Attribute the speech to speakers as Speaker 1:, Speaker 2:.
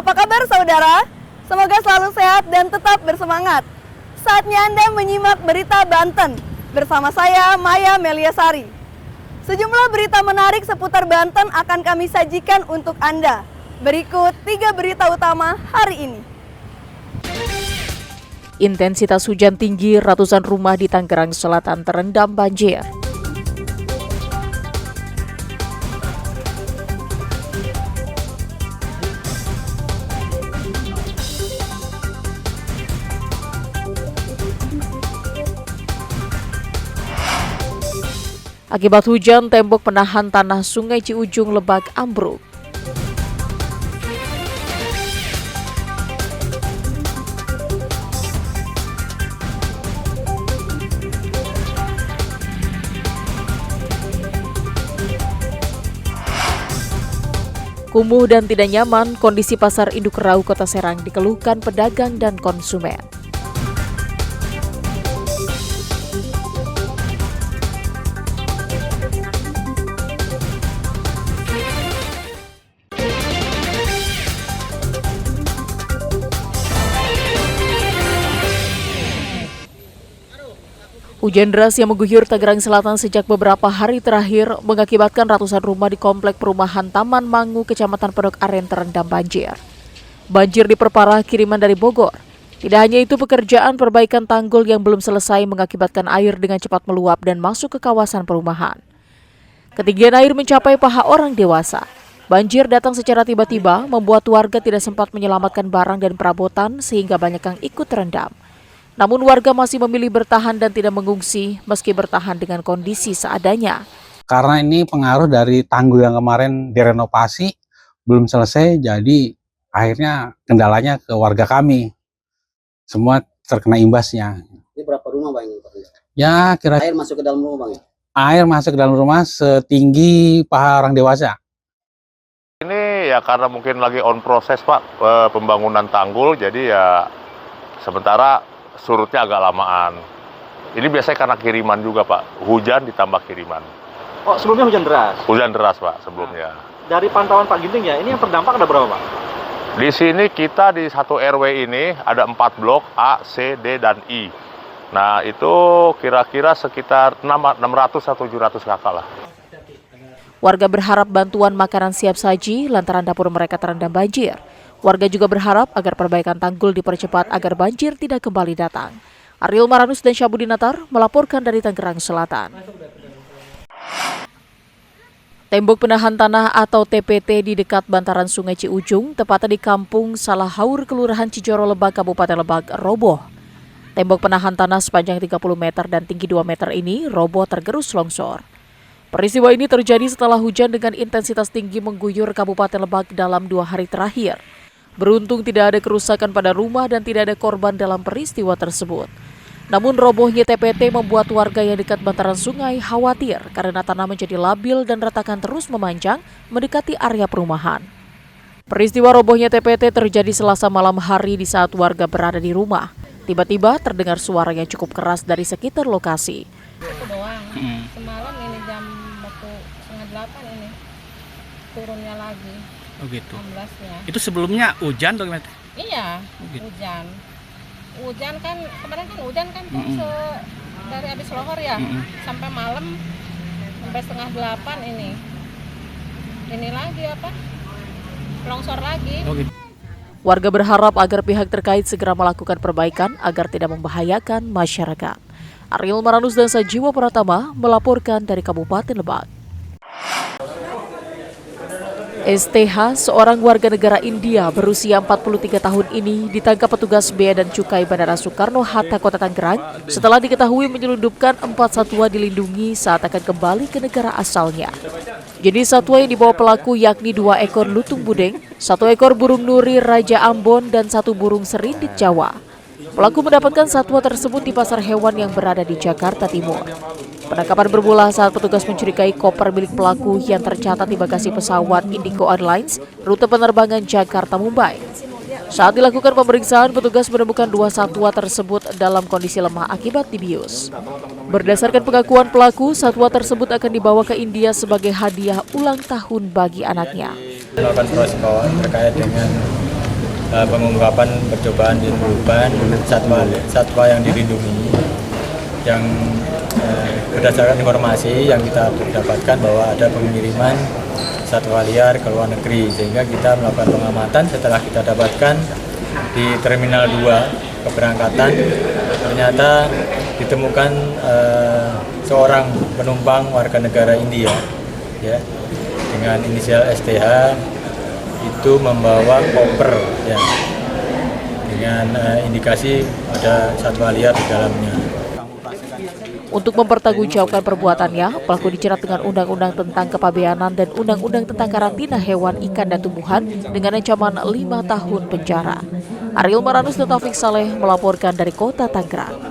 Speaker 1: Apa kabar saudara? Semoga selalu sehat dan tetap bersemangat. Saatnya Anda menyimak berita Banten bersama saya Maya Meliasari. Sejumlah berita menarik seputar Banten akan kami sajikan untuk Anda. Berikut 3 berita utama hari ini.
Speaker 2: Intensitas hujan tinggi, ratusan rumah di Tangerang Selatan terendam banjir. Akibat hujan, tembok penahan tanah Sungai Ciujung Lebak ambruk. Kumuh dan tidak nyaman, kondisi pasar induk Rau Kota Serang dikeluhkan pedagang dan konsumen. Hujan deras yang mengguyur Tangerang Selatan sejak beberapa hari terakhir mengakibatkan ratusan rumah di komplek perumahan Taman Mangu, Kecamatan Pondok Aren terendam banjir. Banjir diperparah kiriman dari Bogor. Tidak hanya itu, pekerjaan perbaikan tanggul yang belum selesai mengakibatkan air dengan cepat meluap dan masuk ke kawasan perumahan. Ketinggian air mencapai paha orang dewasa. Banjir datang secara tiba-tiba membuat warga tidak sempat menyelamatkan barang dan perabotan sehingga banyak yang ikut terendam. Namun warga masih memilih bertahan dan tidak mengungsi meski bertahan dengan kondisi seadanya.
Speaker 3: Karena ini pengaruh dari tanggul yang kemarin direnovasi belum selesai, jadi akhirnya kendalanya ke warga kami. Semua terkena imbasnya.
Speaker 4: Ini berapa rumah Bang?
Speaker 3: Ya, kira-kira
Speaker 4: Air masuk ke dalam rumah Bang ya?
Speaker 3: air masuk ke dalam rumah setinggi paha orang dewasa.
Speaker 5: Ini ya karena mungkin lagi on proses Pak, pembangunan tanggul, jadi ya sementara surutnya agak lamaan. Ini biasanya karena kiriman juga Pak, hujan ditambah kiriman.
Speaker 6: Oh, sebelumnya hujan deras?
Speaker 5: Hujan deras Pak sebelumnya.
Speaker 6: Dari pantauan Pak Ginting ya, ini yang terdampak ada berapa Pak?
Speaker 5: Di sini kita di satu RW ini ada 4 blok A, C, D, dan I. Nah itu kira-kira sekitar 600 atau 700 kakak lah.
Speaker 2: Warga berharap bantuan makanan siap saji lantaran dapur mereka terendam banjir. Warga juga berharap agar perbaikan tanggul dipercepat agar banjir tidak kembali datang. Ariel Maranus dan Syabudin Natar melaporkan dari Tangerang Selatan. Tembok penahan tanah atau TPT di dekat bantaran Sungai Ciujung, tepatnya di Kampung Salahaur, Kelurahan Cijoro Lebak, Kabupaten Lebak, roboh. Tembok penahan tanah sepanjang 30 meter dan tinggi 2 meter ini roboh tergerus longsor. Peristiwa ini terjadi setelah hujan dengan intensitas tinggi mengguyur Kabupaten Lebak dalam 2 hari terakhir. Beruntung tidak ada kerusakan pada rumah dan tidak ada korban dalam peristiwa tersebut. Namun robohnya TPT membuat warga yang dekat bantaran sungai khawatir karena tanah menjadi labil dan retakan terus memanjang mendekati area perumahan. Peristiwa robohnya TPT terjadi Selasa malam hari di saat warga berada di rumah. Tiba-tiba terdengar suara yang cukup keras dari sekitar lokasi.
Speaker 7: Itu doang. Semalam ini jam waktu 7:30 ini turunnya lagi.
Speaker 8: Oh gitu.
Speaker 7: 16-nya.
Speaker 8: Itu sebelumnya hujan atau gimana?
Speaker 7: Iya,
Speaker 8: gitu.
Speaker 7: hujan. Hujan kan kemarin kan hujan kan tuh dari habis lohor ya sampai malam sampai 7:30 ini. Ini lagi apa? Longsor lagi.
Speaker 8: Oh gitu.
Speaker 2: Warga berharap agar pihak terkait segera melakukan perbaikan agar tidak membahayakan masyarakat. Ariel Maranus dan Sajiwa Pratama melaporkan dari Kabupaten Lebak. STH, seorang warga negara India berusia 43 tahun ini ditangkap petugas Bea dan Cukai Bandara Soekarno-Hatta, Kota Tangerang setelah diketahui menyelundupkan 4 satwa dilindungi saat akan kembali ke negara asalnya. Jenis satwa yang dibawa pelaku yakni 2 ekor lutung budeng, 1 ekor burung nuri Raja Ambon, dan 1 burung serindit Jawa. Pelaku mendapatkan satwa tersebut di pasar hewan yang berada di Jakarta Timur. Penangkapan bermula saat petugas mencurigai koper milik pelaku yang tercatat di bagasi pesawat Indigo Airlines rute penerbangan Jakarta-Mumbai. Saat dilakukan pemeriksaan, petugas menemukan 2 satwa tersebut dalam kondisi lemah akibat dibius. Berdasarkan pengakuan pelaku, satwa tersebut akan dibawa ke India sebagai hadiah ulang tahun bagi anaknya.
Speaker 9: Melakukan proses bawah terkait dengan pengungkapan percobaan penyelundupan satwa yang dilindungi, yang berdasarkan informasi yang kita dapatkan bahwa ada pengiriman satwa liar ke luar negeri, sehingga kita melakukan pengamatan. Setelah kita dapatkan di Terminal 2 keberangkatan, ternyata ditemukan seorang penumpang warga negara India, ya, dengan inisial STH, itu membawa koper, ya, dengan indikasi ada satwa liar di dalamnya.
Speaker 2: Untuk mempertanggungjawabkan perbuatannya, pelaku dijerat dengan Undang-Undang tentang Kepabeanan dan Undang-Undang tentang Karantina Hewan, Ikan, dan Tumbuhan dengan ancaman 5 tahun penjara. Ariel Maranus dan Taufik Saleh melaporkan dari Kota Tangerang.